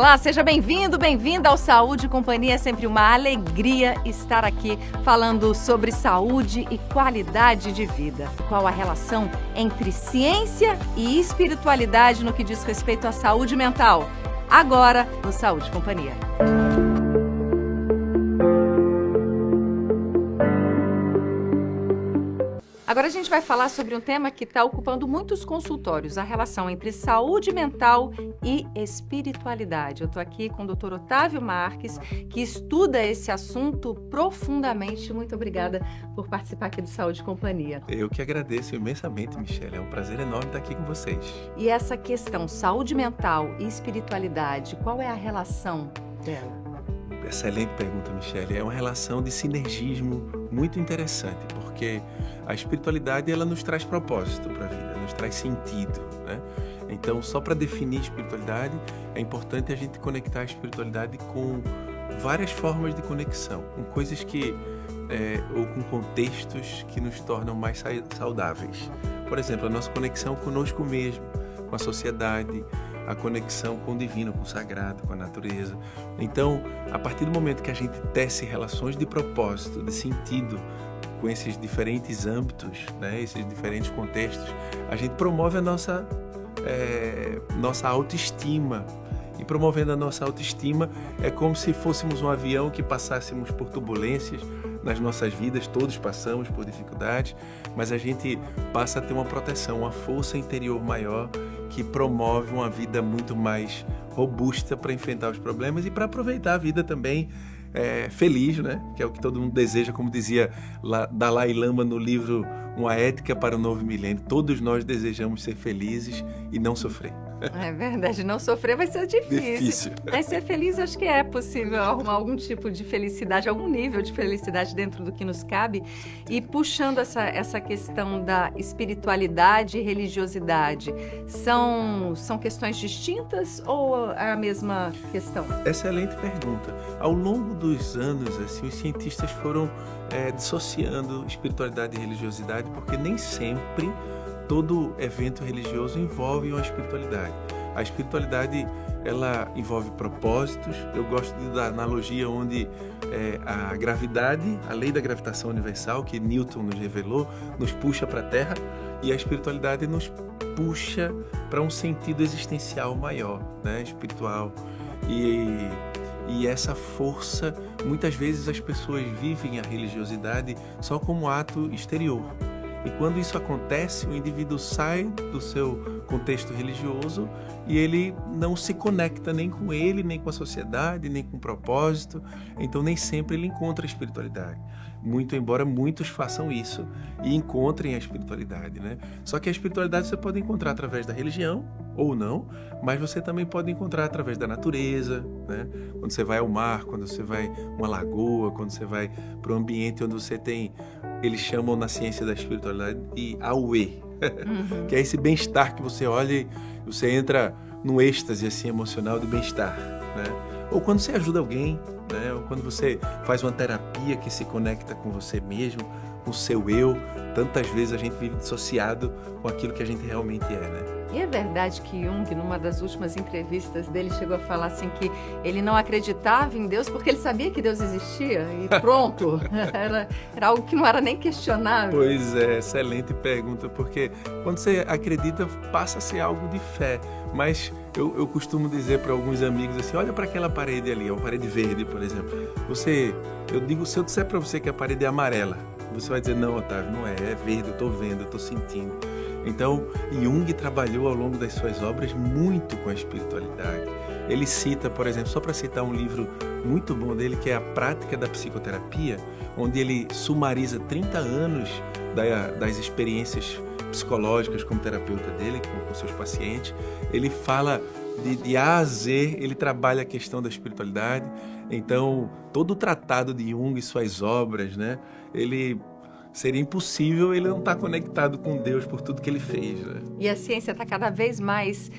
Olá, seja bem-vindo, bem-vinda ao Saúde e Companhia. É sempre uma alegria estar aqui falando sobre saúde e qualidade de vida. Qual a relação entre ciência e espiritualidade no que diz respeito à saúde mental? Agora, no Saúde e Companhia. Agora a gente vai falar sobre um tema que está ocupando muitos consultórios, a relação entre saúde mental e espiritualidade. Eu estou aqui com o Dr. Otávio Marques, que estuda esse assunto profundamente. Muito obrigada por participar aqui do Saúde e Companhia. Eu que agradeço imensamente, Michele. É um prazer enorme estar aqui com vocês. E essa questão, saúde mental e espiritualidade, qual é a relação dela? Excelente pergunta, Michele. É uma relação de sinergismo muito interessante, porque a espiritualidade ela nos traz propósito para a vida, nos traz sentido, né? Então, só para definir espiritualidade, é importante a gente conectar a espiritualidade com várias formas de conexão, com coisas que, ou com contextos que nos tornam mais saudáveis. Por exemplo, a nossa conexão conosco mesmo, com a sociedade, a conexão com o divino, com o sagrado, com a natureza. Então, a partir do momento que a gente tece relações de propósito, de sentido, com esses diferentes âmbitos, né, esses diferentes contextos, a gente promove a nossa autoestima. E promovendo a nossa autoestima, é como se fôssemos um avião que passássemos por turbulências nas nossas vidas, todos passamos por dificuldades, mas a gente passa a ter uma proteção, uma força interior maior que promove uma vida muito mais robusta para enfrentar os problemas e para aproveitar a vida também feliz, né? Que é o que todo mundo deseja, como dizia Dalai Lama no livro Uma Ética para o Novo Milênio. Todos nós desejamos ser felizes e não sofrer. É verdade, não sofrer vai ser difícil. Mas ser feliz, acho que é possível arrumar algum tipo de felicidade, algum nível de felicidade dentro do que nos cabe. E puxando essa questão da espiritualidade e religiosidade, são questões distintas ou é a mesma questão? Excelente pergunta. Ao longo dos anos, assim, os cientistas foram dissociando espiritualidade e religiosidade, porque nem sempre todo evento religioso envolve uma espiritualidade. A espiritualidade, ela envolve propósitos. Eu gosto de dar analogia onde a gravidade, a lei da gravitação universal, que Newton nos revelou, nos puxa para a Terra, e a espiritualidade nos puxa para um sentido existencial maior, né, espiritual. E essa força, muitas vezes as pessoas vivem a religiosidade só como ato exterior. E quando isso acontece, o indivíduo sai do seu contexto religioso e ele não se conecta nem com ele, nem com a sociedade, nem com o propósito. Então, nem sempre ele encontra a espiritualidade. Muito embora muitos façam isso e encontrem a espiritualidade, né? Só que a espiritualidade você pode encontrar através da religião ou não, mas você também pode encontrar através da natureza, né? Quando você vai ao mar, quando você vai a uma lagoa, quando você vai para um ambiente onde você tem, eles chamam na ciência da espiritualidade de auê, que é esse bem-estar que você olha e você entra num êxtase assim, emocional de bem-estar, né? Ou quando você ajuda alguém, né? Ou quando você faz uma terapia que se conecta com você mesmo, com o seu eu. Tantas vezes a gente vive dissociado com aquilo que a gente realmente é, né? E é verdade que Jung, numa das últimas entrevistas dele, chegou a falar assim que ele não acreditava em Deus porque ele sabia que Deus existia e pronto. Era algo que não era nem questionável. Pois é, excelente pergunta, porque quando você acredita passa a ser algo de fé, mas eu costumo dizer para alguns amigos assim, olha para aquela parede ali, a parede verde, por exemplo. Eu digo, se eu disser para você que a parede é amarela, você vai dizer, não, Otávio, não é verde, eu estou vendo, eu estou sentindo. Então, Jung trabalhou ao longo das suas obras muito com a espiritualidade. Ele cita, por exemplo, só para citar um livro muito bom dele, que é A Prática da Psicoterapia, onde ele sumariza 30 anos das experiências psicológicas como terapeuta dele, com seus pacientes. Ele fala de A a Z, ele trabalha a questão da espiritualidade. Então, todo o tratado de Jung e suas obras, né, ele seria impossível ele não estar conectado com Deus por tudo que ele fez, né? E a ciência está cada vez mais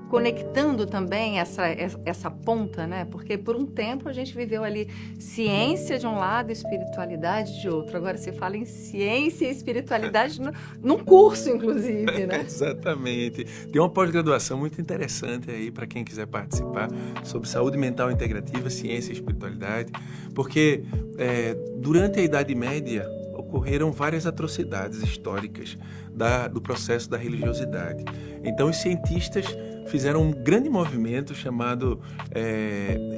conectando também essa ponta, né? Porque por um tempo a gente viveu ali ciência de um lado e espiritualidade de outro. Agora se fala em ciência e espiritualidade num curso, inclusive, né? Exatamente. Tem uma pós-graduação muito interessante aí para quem quiser participar sobre saúde mental integrativa, ciência e espiritualidade, porque durante a Idade Média ocorreram várias atrocidades históricas do processo da religiosidade. Então, os cientistas fizeram um grande movimento chamado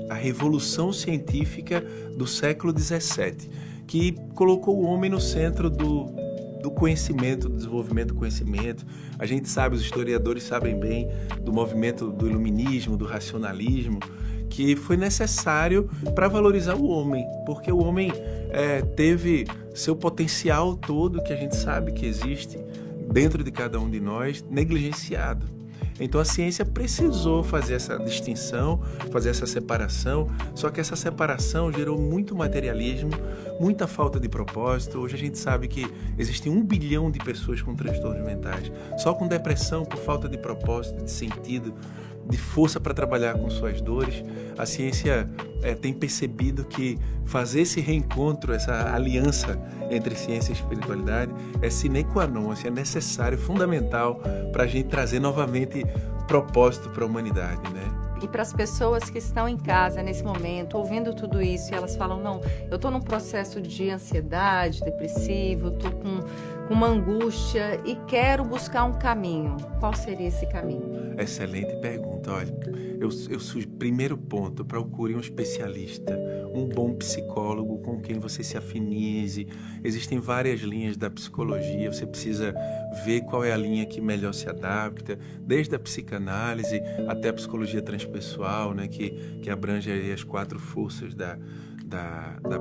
a Revolução Científica do século XVII, que colocou o homem no centro do conhecimento, do desenvolvimento do conhecimento. A gente sabe, os historiadores sabem bem do movimento do iluminismo, do racionalismo, que foi necessário para valorizar o homem, porque o homem teve seu potencial todo, que a gente sabe que existe dentro de cada um de nós, negligenciado. Então a ciência precisou fazer essa distinção, fazer essa separação, só que essa separação gerou muito materialismo, muita falta de propósito. Hoje a gente sabe que existem 1 bilhão de pessoas com transtornos mentais, só com depressão por falta de propósito, de sentido, de força para trabalhar com suas dores. A ciência tem percebido que fazer esse reencontro, essa aliança entre ciência e espiritualidade é sine qua non, é necessário, fundamental para a gente trazer novamente propósito para a humanidade, né? E para as pessoas que estão em casa nesse momento, ouvindo tudo isso, e elas falam, não, eu estou num processo de ansiedade, depressivo, estou com uma angústia e quero buscar um caminho. Qual seria esse caminho? Excelente pergunta. Olha, primeiro ponto, procure um especialista, um bom psicólogo com quem você se afinize. Existem várias linhas da psicologia, você precisa ver qual é a linha que melhor se adapta, desde a psicanálise até a psicologia transpessoal, né, que abrange aí as 4 forças da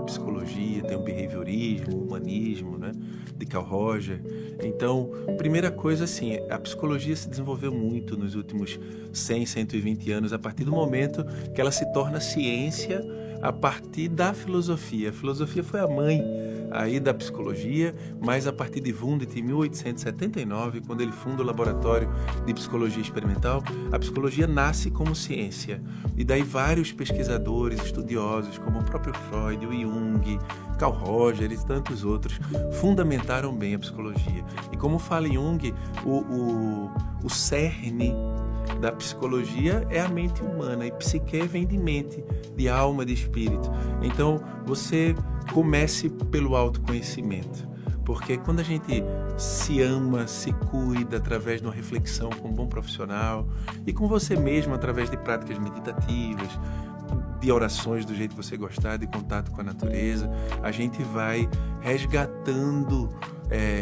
psicologia. Tem o behaviorismo, o humanismo, né, de Carl Rogers. Então, primeira coisa, assim, a psicologia se desenvolveu muito nos últimos 100, 120 anos, a partir do momento que ela se torna ciência a partir da filosofia. A filosofia foi a mãe aí da psicologia, mas a partir de Wundt, em 1879, quando ele funda o Laboratório de Psicologia Experimental, a psicologia nasce como ciência. E daí vários pesquisadores, estudiosos, como o próprio Freud, o Jung, Carl Rogers e tantos outros, fundamentaram bem a psicologia. E como fala Jung, o cerne da psicologia é a mente humana, e psique vem de mente, de alma, de espírito. Então, você comece pelo autoconhecimento, porque quando a gente se ama, se cuida através de uma reflexão com um bom profissional e com você mesmo através de práticas meditativas, de orações do jeito que você gostar, de contato com a natureza, a gente vai resgatando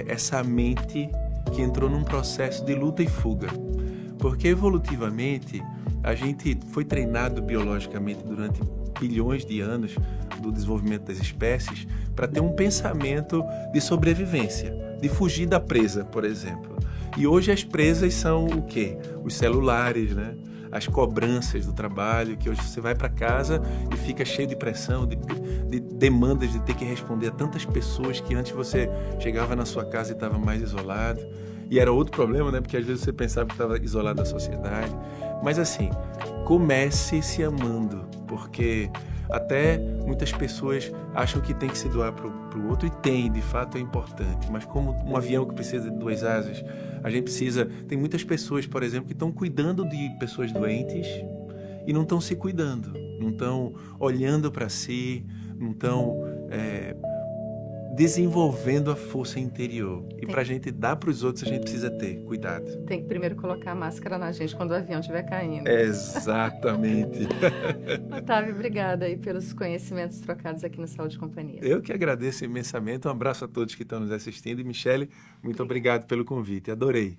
essa mente que entrou num processo de luta e fuga. Porque evolutivamente a gente foi treinado biologicamente durante bilhões de anos do desenvolvimento das espécies para ter um pensamento de sobrevivência, de fugir da presa, por exemplo. E hoje as presas são o quê? Os celulares, né? As cobranças do trabalho, que hoje você vai para casa e fica cheio de pressão, de demandas de ter que responder a tantas pessoas que antes você chegava na sua casa e estava mais isolado. E era outro problema, né? Porque às vezes você pensava que estava isolado da sociedade. Mas assim, comece se amando, porque até muitas pessoas acham que tem que se doar para o outro, e tem, de fato é importante. Mas como um avião que precisa de 2 asas, a gente precisa... Tem muitas pessoas, por exemplo, que estão cuidando de pessoas doentes e não estão se cuidando, não estão olhando para si, não estão... desenvolvendo a força interior. E para a gente dar para os outros, a gente precisa ter cuidado. Tem que primeiro colocar a máscara na gente quando o avião estiver caindo. Exatamente. Otávio, obrigada aí pelos conhecimentos trocados aqui no Saúde e Companhia. Eu que agradeço imensamente. Um abraço a todos que estão nos assistindo. E, Michele, muito obrigado pelo convite. Adorei.